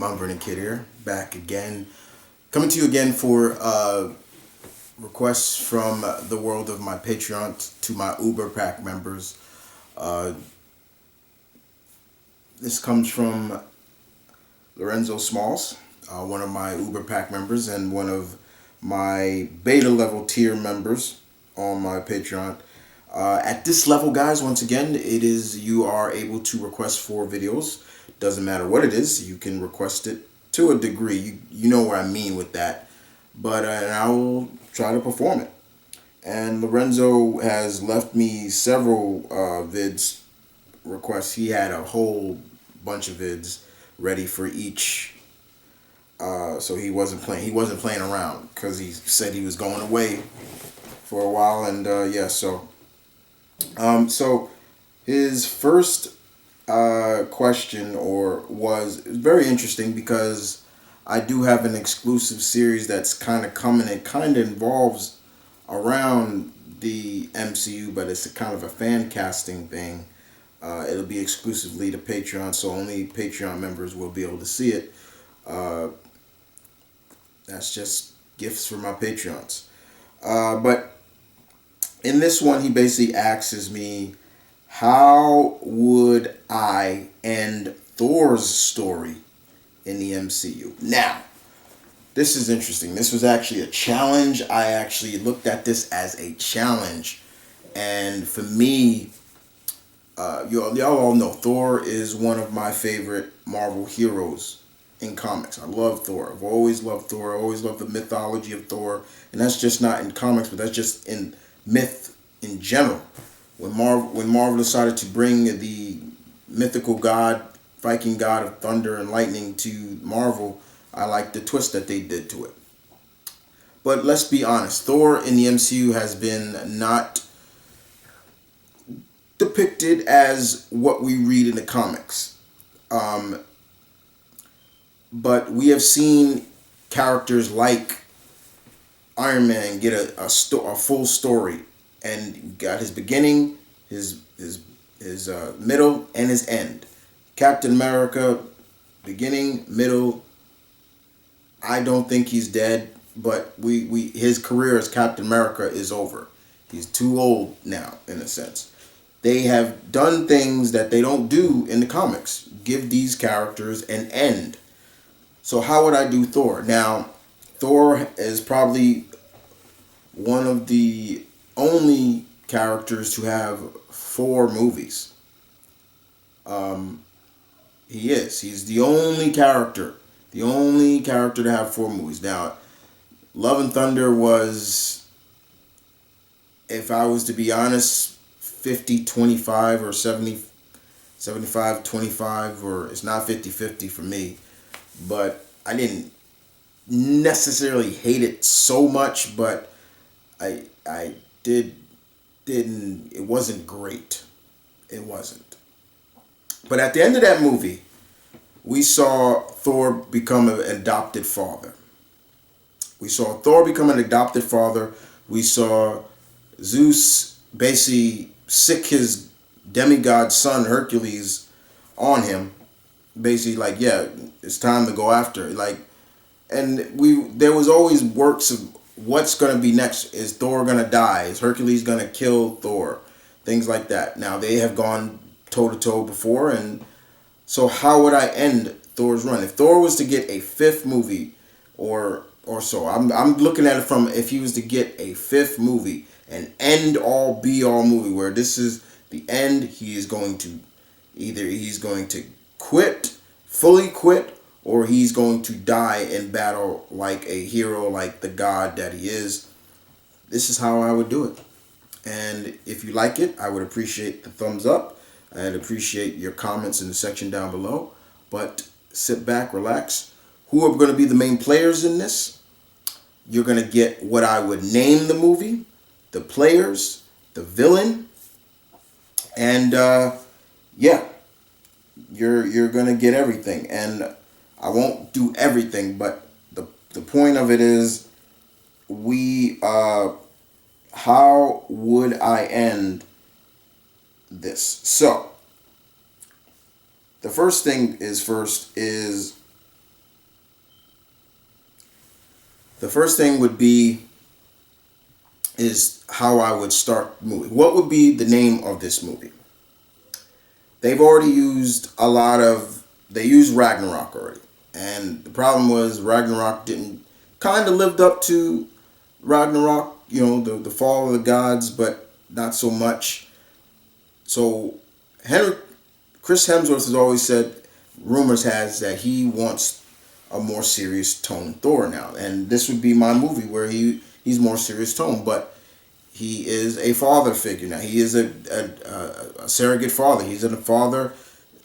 TheMtVernonkid here, back again. Coming to you again for requests from the world of my Patreon to my Uber Pack members. Uh, this comes from Lorenzo Smalls, one of my Uber Pack members and one of my beta level tier members on my Patreon. At this level, guys, once again, you are able to request for videos. Doesn't matter what it is, you can request it to a degree. You know what I mean with that. But I will try to perform it. And Lorenzo has left me several vids requests. He had a whole bunch of vids ready for each. So he wasn't playing around because he said he was going away for a while. And so his first question was very interesting because I do have an exclusive series that's kind of coming. It kind of involves around the MCU, but it's a kind of a fan casting thing. It'll be exclusively to Patreon, so only Patreon members will be able to see it. That's just gifts for my Patreons. But in this one, he basically asks me, how would I end Thor's story in the MCU? Now, this is interesting. This was actually a challenge. I actually looked at this as a challenge. And for me, y'all all know Thor is one of my favorite Marvel heroes in comics. I love Thor. I've always loved Thor. I always loved the mythology of Thor. And that's just not in comics, but that's just in myth in general. When Marvel decided to bring the mythical god, Viking god of thunder and lightning to Marvel, I like the twist that they did to it. But let's be honest, Thor in the MCU has been not depicted as what we read in the comics. But we have seen characters like Iron Man get a full story, and you got his beginning, his middle, and his end. Captain America, beginning, middle. I don't think he's dead, but his career as Captain America is over. He's too old now, in a sense. They have done things that they don't do in the comics. Give these characters an end. So how would I do Thor? Now, Thor is probably one of the only characters to have 4 movies. He is. He's the only character to have 4 movies. Now, Love and Thunder was, if I was to be honest, 50-25 or 75-25, or it's not 50-50 for me. But I didn't necessarily hate it so much, but it wasn't great. It wasn't. But at the end of that movie, we saw Thor become an adopted father. We saw Zeus basically sick his demigod son Hercules on him. Basically, like, yeah, it's time to go after it. Like, and there was always works of what's gonna be next. Is Thor gonna die? Is Hercules gonna kill Thor? Things like that. Now they have gone toe to toe before, and so how would I end Thor's run? If Thor was to get a 5th movie, or so, I'm looking at it from, if he was to get a 5th movie, an end all be all movie where this is the end, he's going to fully quit, or he's going to die in battle like a hero, like the god that he is. This is how I would do it. And if you like it, I would appreciate the thumbs up. I'd appreciate your comments in the section down below. But sit back, relax. Who are going to be the main players in this? You're going to get what I would name the movie, the players, the villain, and you're going to get everything. And I won't do everything, but the point of it is, how would I end this? So, the first thing is The first thing would be is how I would start the movie. What would be the name of this movie? They've already used a lot of. They used Ragnarok already, and the problem was Ragnarok didn't kind of lived up to Ragnarok. You know, the fall of the gods, but not so much. So Henry Chris Hemsworth has always said, rumors has that he wants a more serious tone Thor now, and this would be my movie where he's more serious tone, but he is a father figure now. He is a surrogate father. He's a father,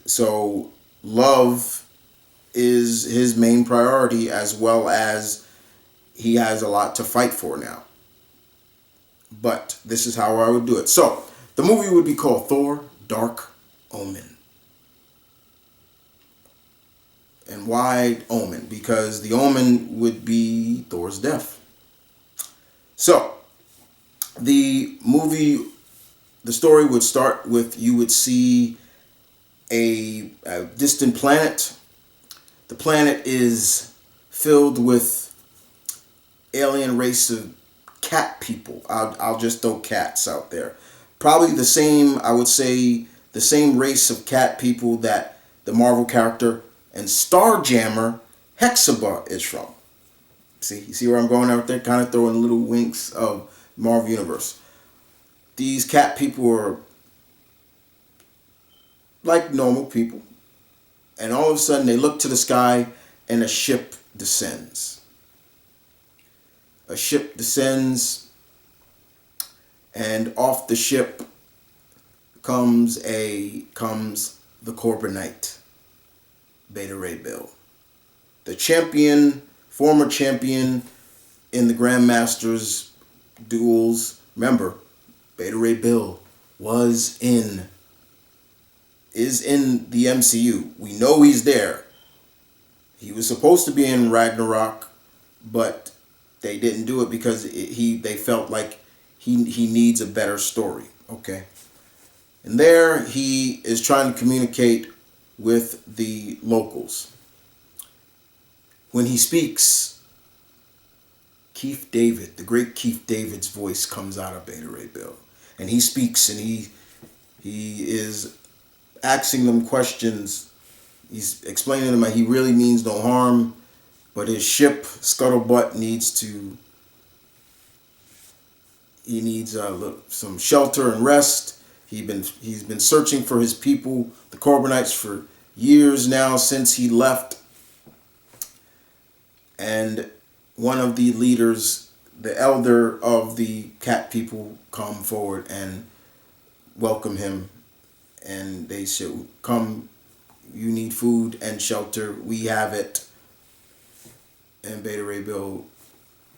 so love is his main priority, as well as he has a lot to fight for now. But this is how I would do it. So the movie would be called Thor: Dark Omen. And why Omen? Because the Omen would be Thor's death. So the movie, the story would start with you would see a distant planet. The planet is filled with alien race of cat people. I'll just throw cats out there. Probably the same, I would say, the same race of cat people that the Marvel character and Starjammer Hexaba is from. See, you see where I'm going out there? Kind of throwing little winks of Marvel Universe. These cat people are like normal people. And all of a sudden they look to the sky and a ship descends. A ship descends, and off the ship comes the Corbinite, Beta Ray Bill. The champion, former champion in the Grandmasters duels. Remember, Beta Ray Bill is in the MCU. We know he's there. He was supposed to be in Ragnarok, but they didn't do it because they felt like he needs a better story. Okay. And there he is trying to communicate with the locals. When he speaks, Keith David, the great Keith David's voice comes out of Beta Ray Bill. And he speaks and he is asking them questions. He's explaining to them that he really means no harm, but his ship, Scuttlebutt, needs some shelter and rest. He's been searching for his people, the Corbinites, for years now since he left. And one of the leaders, the elder of the cat people, come forward and welcome him. And they said, come, you need food and shelter. We have it. And Beta Ray Bill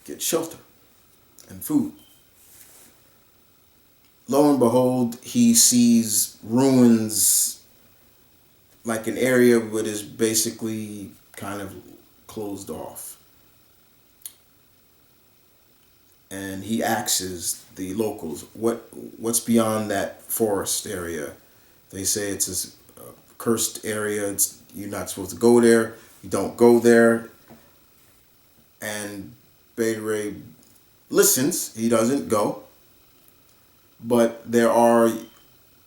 gets shelter and food. Lo and behold, he sees ruins, like an area that is basically kind of closed off. And he asks the locals, what's beyond that forest area? They say it's a cursed area. You're not supposed to go there. You don't go there. And Beta Ray listens. He doesn't go. But there are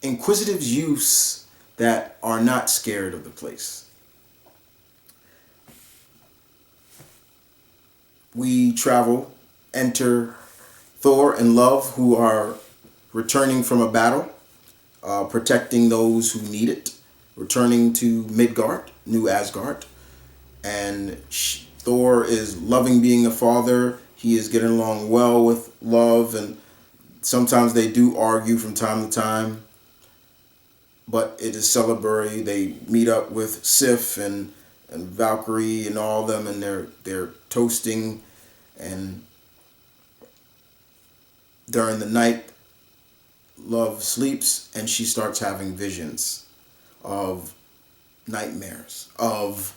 inquisitive youths that are not scared of the place. We travel, enter Thor and Love, who are returning from a battle, protecting those who need it, returning to Midgard, New Asgard. And Thor is loving being a father. He is getting along well with Love, and sometimes they do argue from time to time, but it is celebratory. They meet up with Sif and Valkyrie and all of them, and they're toasting. And during the night, Love sleeps, and she starts having visions of nightmares of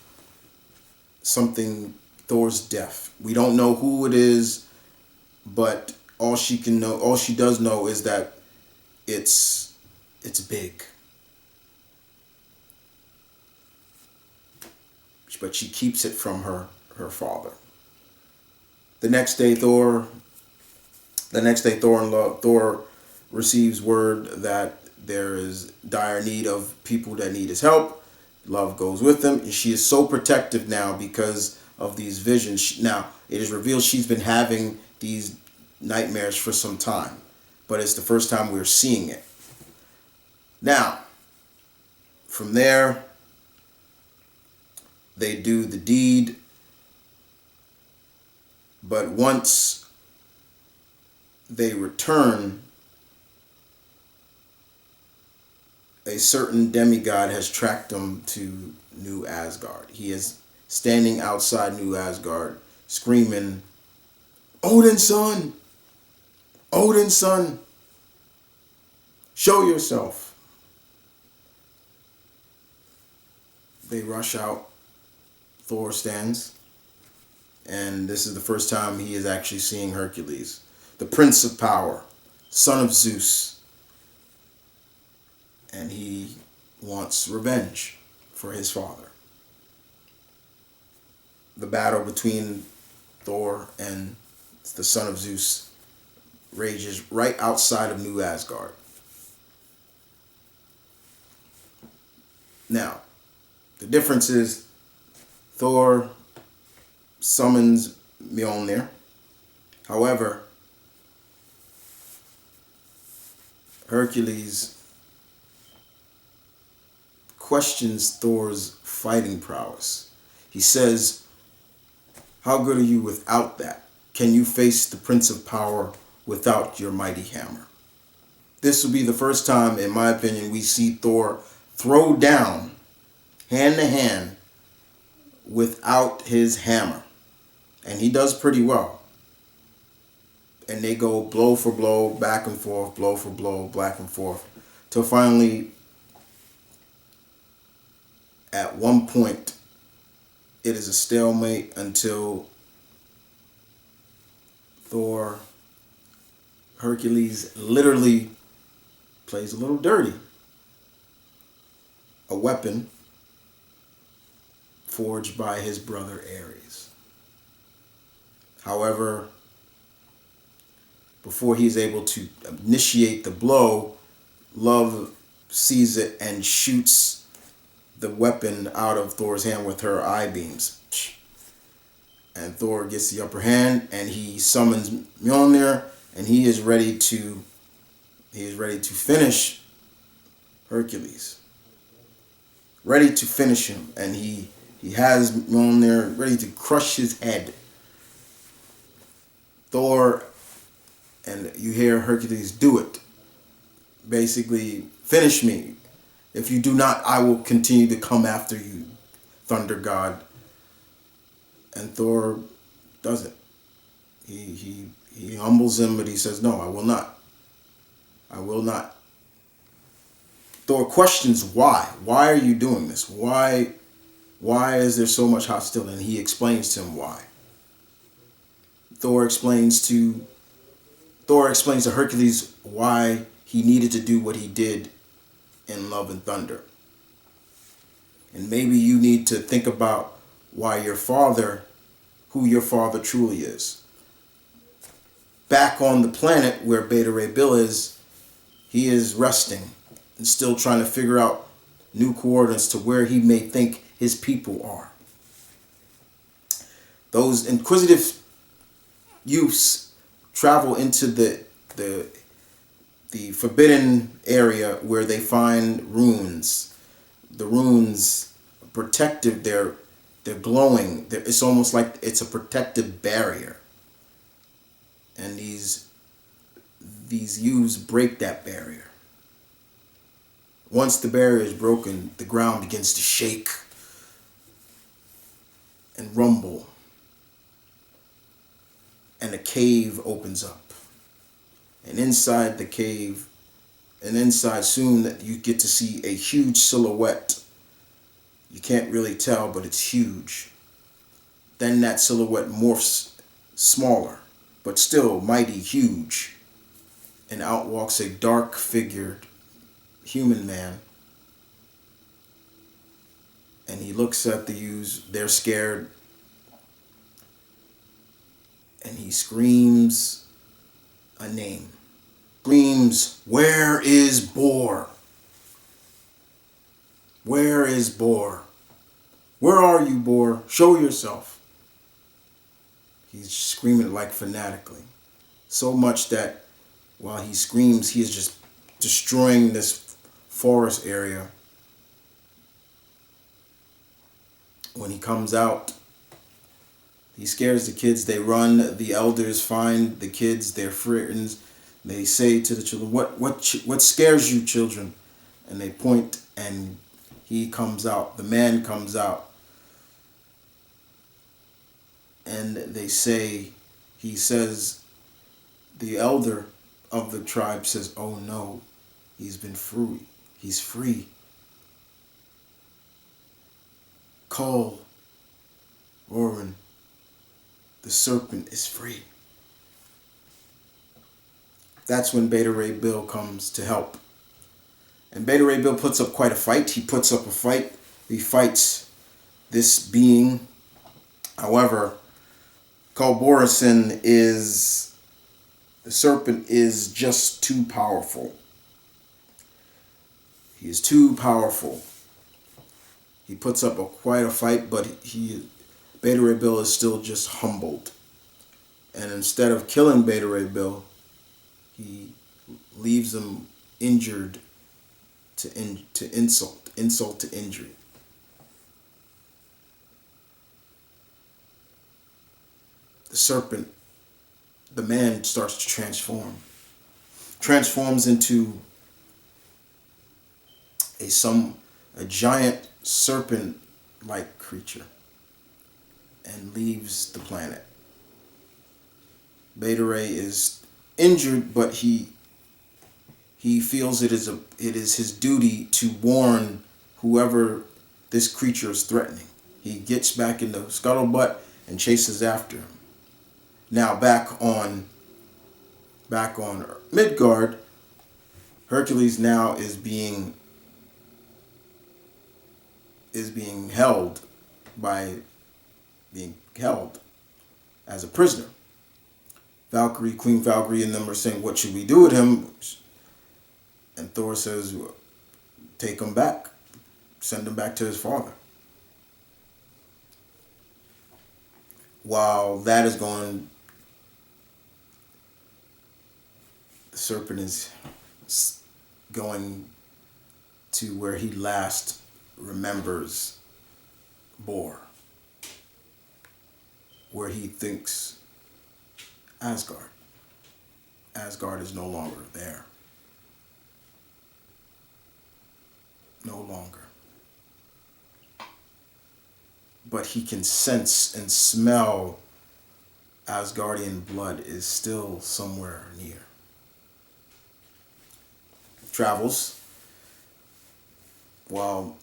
something, Thor's death. We don't know who it is, but all she does know is that it's big. But she keeps it from her father. The next day, Thor receives word that there is dire need of people that need his help. Love goes with him, and she is so protective now because of these visions. Now, it is revealed she's been having these nightmares for some time, but it's the first time we're seeing it. Now, from there, they do the deed, but once they return, a certain demigod has tracked them to New Asgard. He is standing outside New Asgard, screaming, "Odin's son! Odin's son! Show yourself!" They rush out. Thor stands, and this is the first time he is actually seeing Hercules, the Prince of Power, son of Zeus. And he wants revenge for his father. The battle between Thor and the son of Zeus rages right outside of New Asgard. Now, the difference is Thor summons Mjolnir. However, Hercules questions Thor's fighting prowess. He says, "How good are you without that? Can you face the Prince of Power without your mighty hammer?" This will be the first time, in my opinion, we see Thor throw down, hand to hand, without his hammer. And he does pretty well. And they go blow for blow, back and forth, blow for blow, back and forth, till finally, at one point, it is a stalemate until Hercules literally plays a little dirty. A weapon forged by his brother Ares. However, before he's able to initiate the blow, Love sees it and shoots the weapon out of Thor's hand with her eye beams. And Thor gets the upper hand, and he summons Mjolnir, and he is ready to finish Hercules. Ready to finish him, and he has Mjolnir ready to crush his head. Thor, and you hear Hercules, "Do it. Basically, finish me. If you do not, I will continue to come after you, Thunder God." And Thor doesn't. He humbles him, but he says, "No, I will not. I will not." Thor questions why. Why are you doing this? Why is there so much hostility? And he explains to him why. Thor explains to Hercules why he needed to do what he did in Love and Thunder. And maybe you need to think about who your father truly is. Back on the planet where Beta Ray Bill is, he is resting and still trying to figure out new coordinates to where he may think his people are. Those inquisitive youths travel into the forbidden area where they find runes. The runes are protective. They're glowing. It's almost like it's a protective barrier. And these youths break that barrier. Once the barrier is broken, the ground begins to shake and rumble. And a cave opens up. And inside the cave, soon that you get to see a huge silhouette. You can't really tell, but it's huge. Then that silhouette morphs smaller, but still mighty huge. And out walks a dark-figured human man. And he looks at the youths. They're scared. and he screams a name. Screams, "Where is Bor? Where is Bor? Where are you, Bor? Show yourself." He's screaming like fanatically. So much that while he screams, he is just destroying this forest area. When he comes out, he scares the kids. They run. The elders find the kids. They're frightened. They say to the children, "What scares you, children?" And they point, and he comes out. The man comes out, and they say, he says, the elder of the tribe says, "Oh no, he's been free. He's free. Call, Orin, the serpent is free." That's when Beta Ray Bill comes to help. And Beta Ray Bill puts up quite a fight. He puts up a fight. He fights this being. However, Culborison the serpent is just too powerful. He is too powerful. He puts up quite a fight, but Beta Ray Bill is still just humbled. And instead of killing Beta Ray Bill, he leaves him injured to insult to injury. The serpent, the man, starts to transforms into a giant serpent-like creature, and leaves the planet. Beta Ray is injured, but he feels it is his duty to warn whoever this creature is threatening. He gets back in the scuttlebutt and chases after him. Now back on Midgard, Hercules now is being held as a prisoner. Queen Valkyrie and them are saying, "What should we do with him?" And Thor says, "Take him back. Send him back to his father." While that is going, the serpent is going to where he last remembers Bor, where he thinks Asgard. Asgard is no longer there. No longer. But he can sense and smell Asgardian blood is still somewhere near. Travels while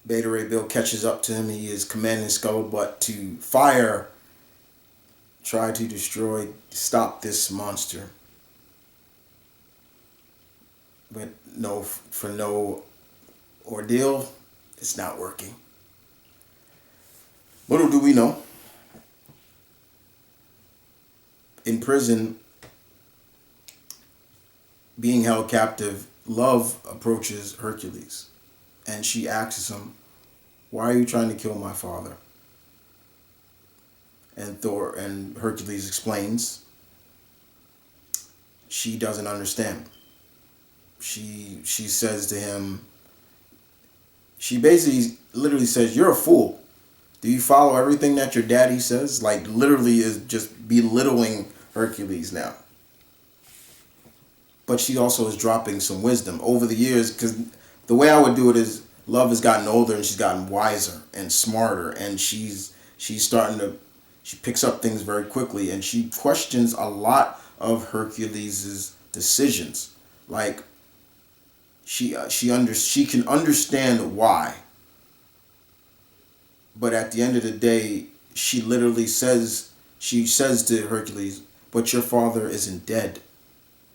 Beta Ray Bill catches up to him. He is commanding Scuttlebutt to fire, try to stop this monster. But for no ordeal, it's not working. Little do we know, in prison, being held captive, Love approaches Hercules, and she asks him, "Why are you trying to kill my father?" And Hercules explains. She doesn't understand. She says to him, she basically literally says, "You're a fool. Do you follow everything that your daddy says?" Like, literally is just belittling Hercules now. But she also is dropping some wisdom over the years, because the way I would do it is, Love has gotten older and she's gotten wiser and smarter, and she picks up things very quickly, and she questions a lot of Hercules' decisions. Like, she can understand why, but at the end of the day, she says to Hercules, "But your father isn't dead.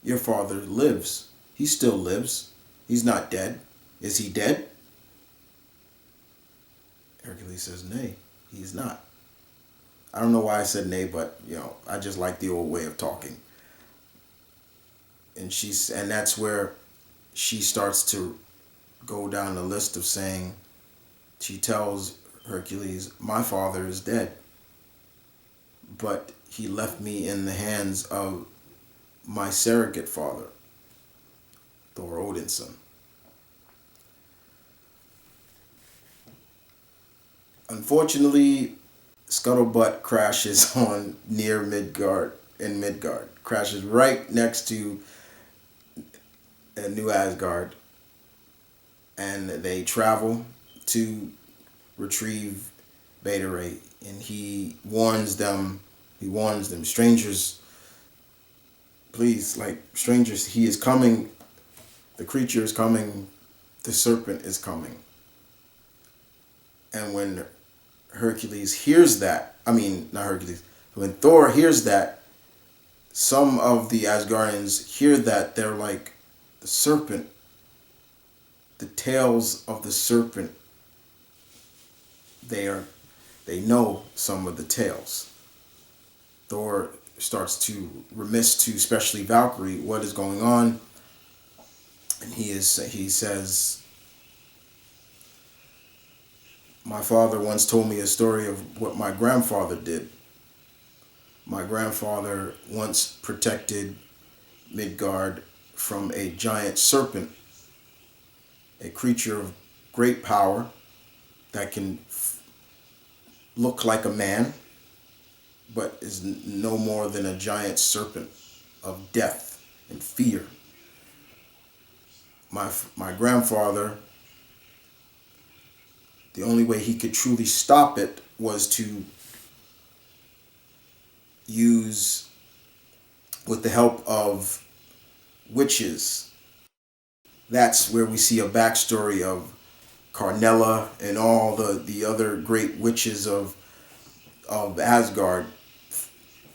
Your father lives. He still lives. He's not dead. Is he dead?" Hercules says, "Nay, he's not." I don't know why I said nay, but I just like the old way of talking. And that's where she starts to go down the list of saying, she tells Hercules, "My father is dead, but he left me in the hands of my surrogate father, Thor Odinson." Unfortunately, Scuttlebutt crashes on near Midgard, in Midgard. Crashes right next to New Asgard, and they travel to retrieve Beta Ray, and he warns them. He warns them, strangers, please, like strangers, he is coming. The creature is coming. The serpent is coming. And when Hercules hears that, I mean, not Hercules, when Thor hears that, some of the Asgardians hear that, they're like, the serpent, the tails of the serpent, they are, they know some of the tales. Thor starts to remiss to, especially Valkyrie, what is going on, and he says, "My father once told me a story of what my grandfather did. My grandfather once protected Midgard from a giant serpent, a creature of great power that can look like a man, but is no more than a giant serpent of death and fear. My grandfather, the only way he could truly stop it was to use, with the help of witches." That's where we see a backstory of Carnella and all the other great witches of Asgard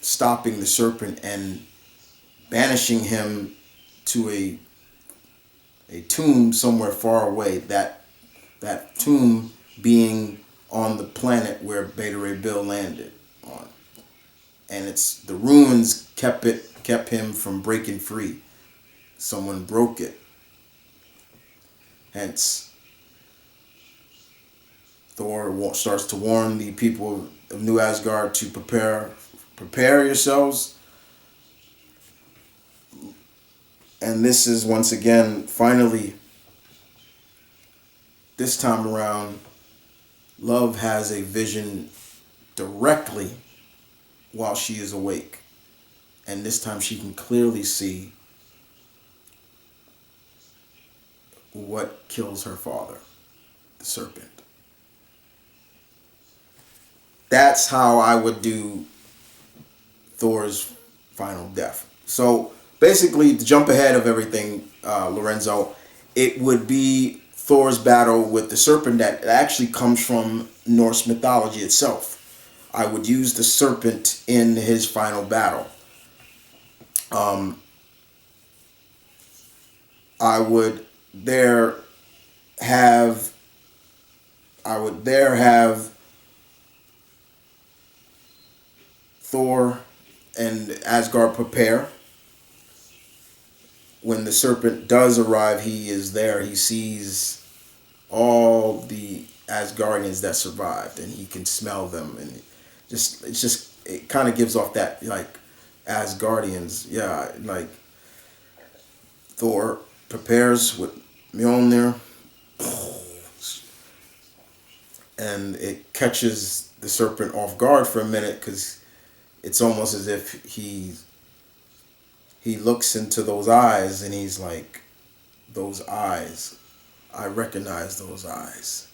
stopping the serpent and banishing him to a tomb somewhere far away. That tomb being on the planet where Beta Ray Bill landed on, and it's the ruins kept him from breaking free. Someone broke it. Hence, Thor starts to warn the people of New Asgard to prepare yourselves. And this is once again, finally, this time around, Love has a vision directly while she is awake. And this time she can clearly see what kills her father, the serpent. That's how I would do Thor's final death. So basically, to jump ahead of everything, Lorenzo, it would be Thor's battle with the serpent that actually comes from Norse mythology itself. I would use the serpent in his final battle. I would there have Thor and Asgard prepare. When the serpent does arrive, he is there. He sees all the Asgardians that survived, and he can smell them, and it kind of gives off that like Asgardians, yeah, like Thor prepares with Mjolnir, and it catches the serpent off guard for a minute because it's almost as if he looks into those eyes and he's like, "Those eyes, I recognize those eyes.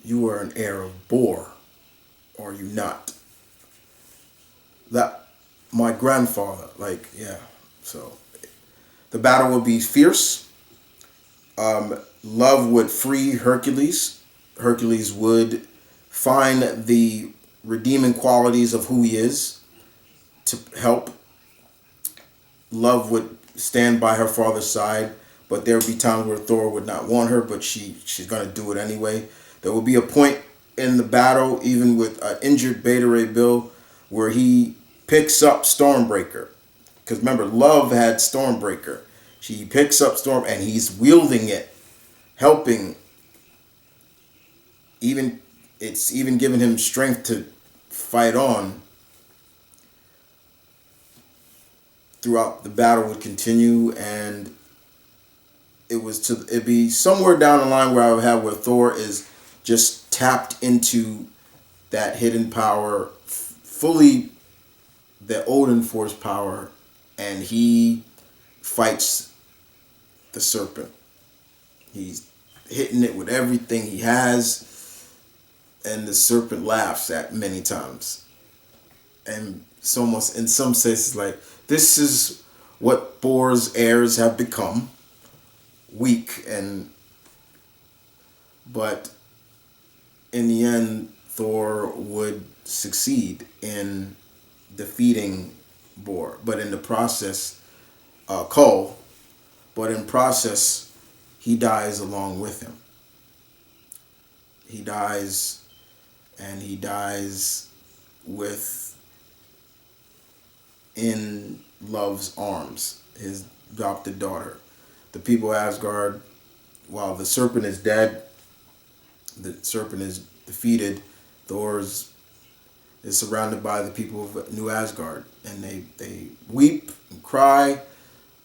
You are an heir of Bor, or you not? That my grandfather, like, yeah." So the battle would be fierce. Love would free Hercules. Hercules would find the redeeming qualities of who he is to help. Love would stand by her father's side, but there would be times where Thor would not want her, but she's gonna do it anyway. There will be a point in the battle, even with an injured Beta Ray Bill, where he picks up Stormbreaker. Because remember, Love had Stormbreaker. She picks up Storm and he's wielding it, helping. Even it's even giving him strength to fight on. Throughout the battle would continue, and it'd be somewhere down the line where I would have where Thor is just tapped into that hidden power, fully the Odin Force power, and he fights the serpent. He's hitting it with everything he has, and the serpent laughs at many times. And it's almost, in some senses, like, this is what Thor's heirs have become. Weak, but in the end, Thor would succeed in defeating Bor, but in the process, Cole, but in process, he dies along with him. He dies, and he dies with in Love's arms, his adopted daughter. The people of Asgard, while the serpent is dead, the serpent is defeated, Thor is surrounded by the people of New Asgard, and they weep and cry,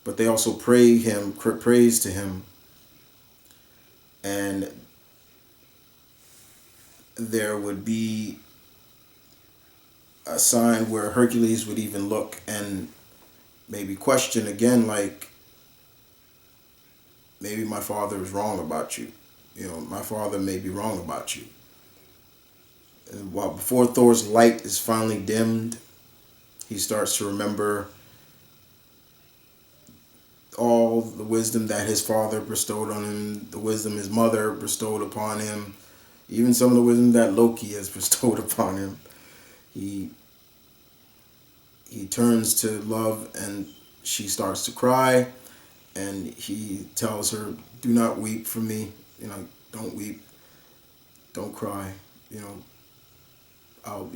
but they also praise to him, and there would be a sign where Hercules would even look and maybe question again, like, maybe my father is wrong about you. My father may be wrong about you. And while before Thor's light is finally dimmed, he starts to remember all the wisdom that his father bestowed on him, the wisdom his mother bestowed upon him, even some of the wisdom that Loki has bestowed upon him. He turns to Love, and she starts to cry, and he tells her, "Do not weep for me. Don't weep. Don't cry. I'll,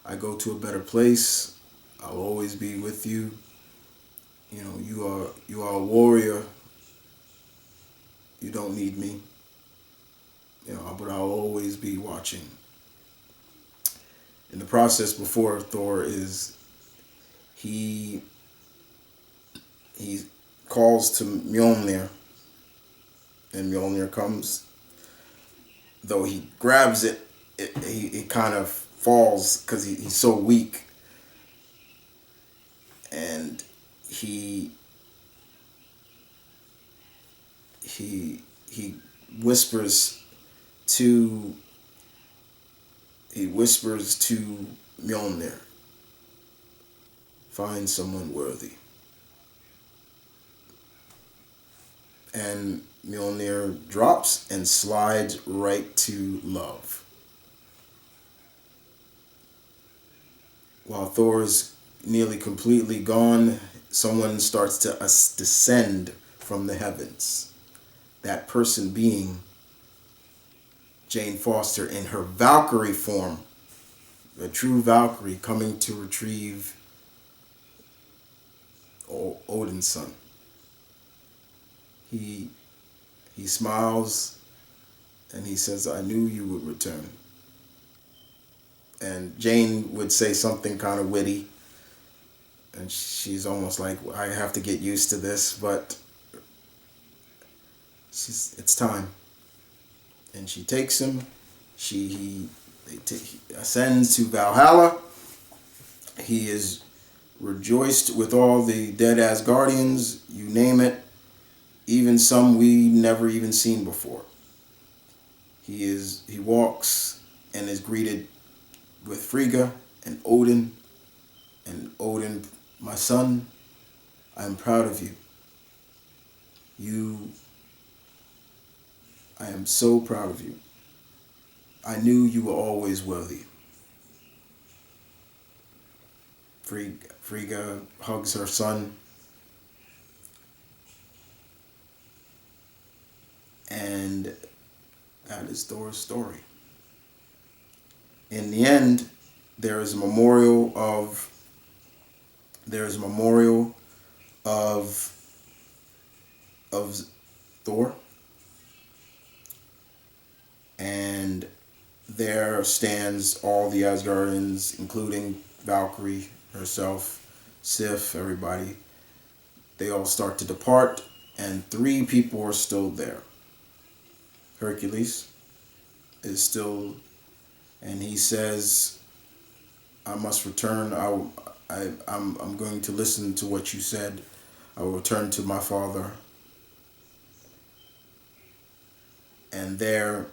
I go to a better place. I'll always be with you. You are a warrior. You don't need me. But I'll always be watching." In the process before Thor is he calls to Mjolnir, and Mjolnir comes. Though he grabs it, it kind of falls because he's so weak, and he whispers to Mjolnir, "Find someone worthy." And Mjolnir drops and slides right to Love. While Thor is nearly completely gone, someone starts to descend from the heavens. That person being Jane Foster in her Valkyrie form, a true Valkyrie coming to retrieve Odin's son. He smiles and he says, "I knew you would return." And Jane would say something kind of witty, and she's almost like, "I have to get used to this," but it's time. And she takes him. He ascends to Valhalla. He is rejoiced with all the dead Asgardians, you name it, even some we never even seen before. He walks and is greeted with Frigga and Odin. And Odin, "My son, I am proud of you. I am so proud of you. I knew you were always worthy." Frigga hugs her son, and that is Thor's story. In the end, there is a memorial of there is a memorial of of Thor, and there stands all the Asgardians, including Valkyrie herself, Sif, everybody. They all start to depart, and three people are still there. Hercules is still, and he says, "I must return. I'm going to listen to what you said. I will return to my father." And their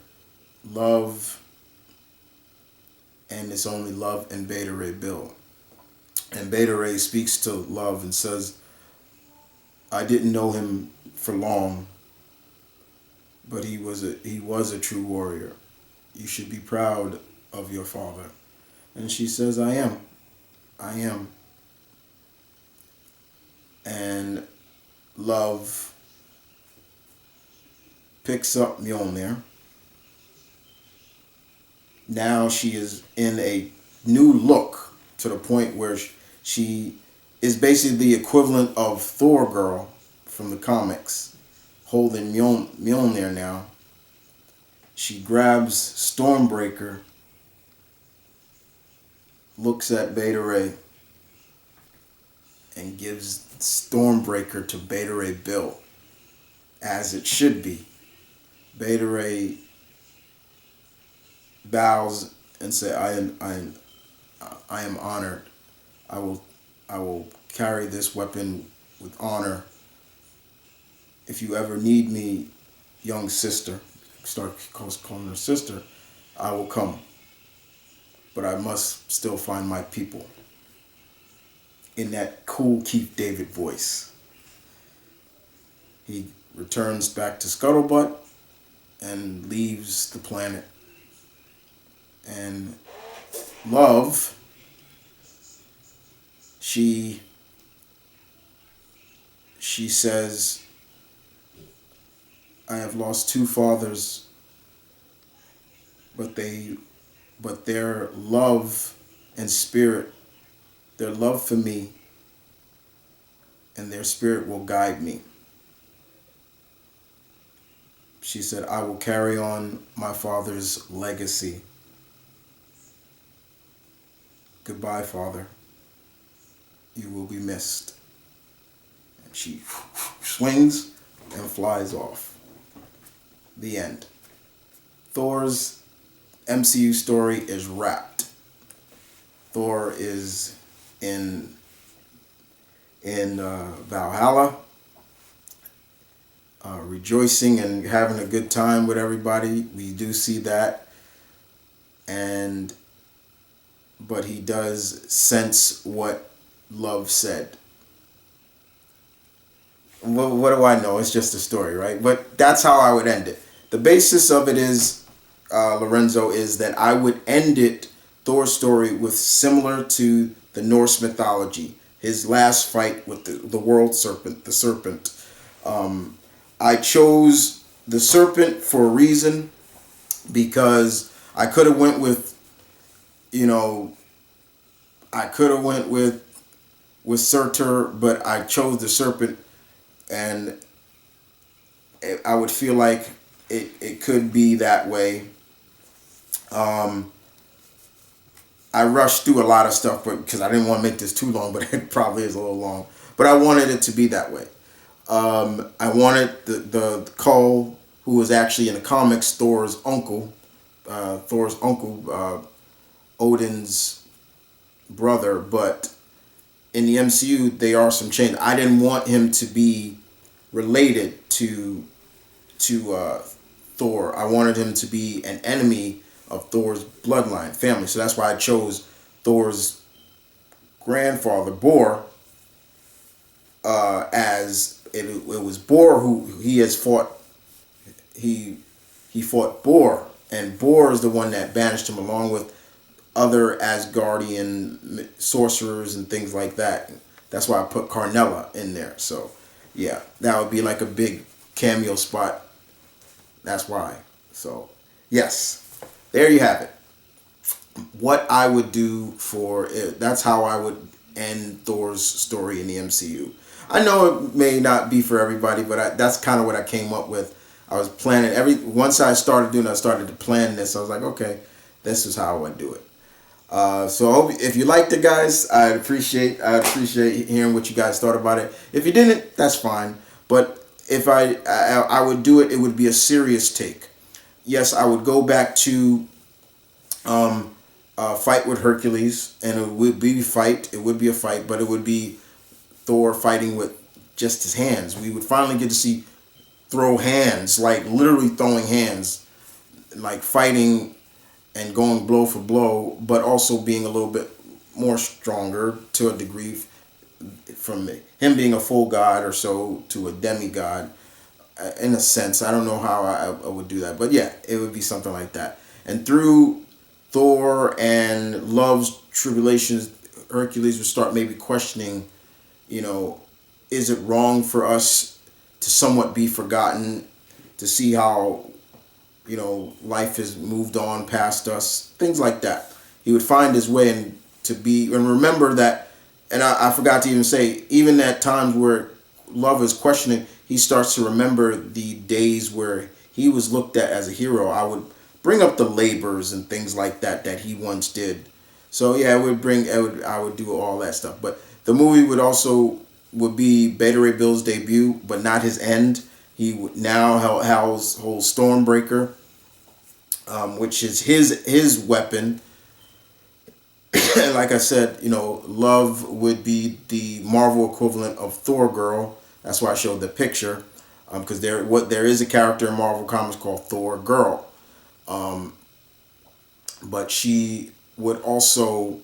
love, and it's only love and Beta Ray Bill. And Beta Ray speaks to love and says, "I didn't know him for long, but he was a true warrior. You should be proud of your father." And she says, "I am. I am." And love picks up Mjolnir. Now she is in a new look to the point where she is basically the equivalent of Thor Girl from the comics, holding Mjolnir now. She grabs Stormbreaker, looks at Beta Ray, and gives Stormbreaker to Beta Ray Bill, as it should be. Beta Ray bows and says, I am honored. I will carry this weapon with honor. If you ever need me, young sister," start calling her sister, "I will come. But I must still find my people." In that cool Keith David voice. He returns back to Scuttlebutt and leaves the planet. And Love, she says, "I have lost two fathers, but their love and spirit, their love for me and their spirit will guide me." She said, "I will carry on my father's legacy. Goodbye, Father. You will be missed." And she swings and flies off. The end. Thor's MCU story is wrapped. Thor is in Valhalla, rejoicing and having a good time with everybody. We do see that, but he does sense what Love said. What do I know? It's just a story, right? But that's how I would end it. The basis of it is, Lorenzo, is that I would end it, Thor's story, with similar to the Norse mythology. His last fight with the world serpent, the serpent. I chose the serpent for a reason, because I could have went with, Surtur, but I chose the serpent, and I would feel like it could be that way. I rushed through a lot of stuff, but because I didn't want to make this too long, but it probably is a little long. But I wanted it to be that way. I wanted the Cole, who was actually in the comics Thor's uncle, Odin's brother, but in the MCU they are some change. I didn't want him to be related to Thor. I wanted him to be an enemy of Thor's bloodline family. So that's why I chose Thor's grandfather, Bor, as it was Bor who he has fought. He fought Bor, and Bor is the one that banished him, along with other Asgardian sorcerers and things like that. That's why I put Carnella in there. So yeah, that would be like a big cameo spot. That's why. So yes, there you have it. what I would do for it. That's how I would end Thor's story in the MCU. I know it may not be for everybody, but that's kind of what I came up with. I was planning once I started doing it, I started to plan this. I was like, okay, this is how I would do it. So I hope if you liked it, guys, I appreciate hearing what you guys thought about it. If you didn't, that's fine. But if I would do it, it would be a serious take. Yes, I would go back to fight with Hercules, and it would be fight. It would be a fight, but it would be Thor fighting with just his hands. We would finally get to see throw hands, like literally throwing hands, like fighting and going blow for blow, but also being a little bit more stronger to a degree from him being a full god or so to a demigod. In a sense, I don't know how I would do that, but yeah, it would be something like that. And through Thor and Love's tribulations, Hercules would start maybe questioning, you know, is it wrong for us to somewhat be forgotten, to see how, you know, life has moved on past us, things like that. He would find his way and to be, and remember that, and I forgot to even say, even at times where Love is questioning, he starts to remember the days where he was looked at as a hero. I would bring up the labors and things like that that he once did. So yeah, I would do all that stuff. But the movie would be Beta Ray Bill's debut, but not his end. He would now Hal's whole Stormbreaker, which is his weapon. Like I said, you know, Love would be the Marvel equivalent of Thor Girl. That's why I showed the picture, because there is a character in Marvel Comics called Thor Girl, but she would also.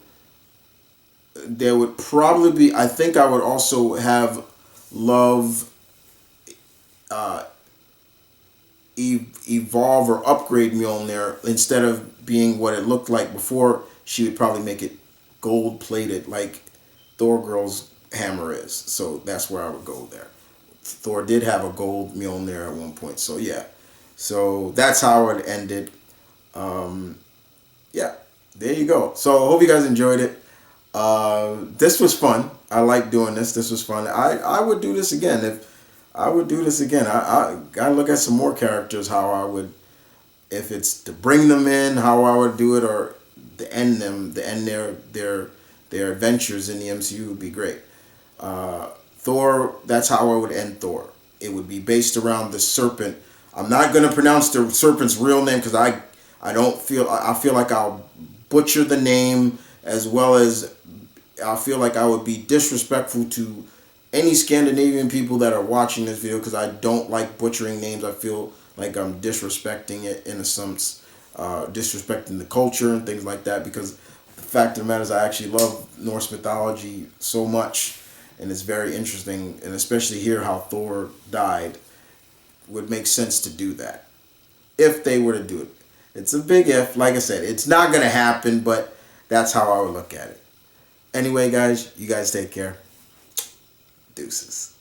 There would probably be. I think I would also have Love evolve or upgrade Mjolnir instead of being what it looked like before. She would probably make it gold plated like Thor Girl's hammer is. So that's where I would go there. Thor did have a gold Mjolnir at one point. So yeah. So that's how I would end it. Yeah. There you go. So I hope you guys enjoyed it. This was fun. I like doing this. This was fun. I would do this again. If I would do this again, I gotta look at some more characters. How I would, if it's to bring them in, how I would do it, or to end their adventures in the MCU would be great. Thor. That's how I would end Thor. It would be based around the serpent. I'm not gonna pronounce the serpent's real name because I feel like I'll butcher the name, as well as I feel like I would be disrespectful to any Scandinavian people that are watching this video, because I don't like butchering names. I feel like I'm disrespecting it in a sense, disrespecting the culture and things like that, because the fact of the matter is I actually love Norse mythology so much, and it's very interesting, and especially here how Thor died would make sense to do that if they were to do it. It's a big if. Like I said, it's not going to happen, but that's how I would look at it. Anyway, guys, you guys take care. Deuces.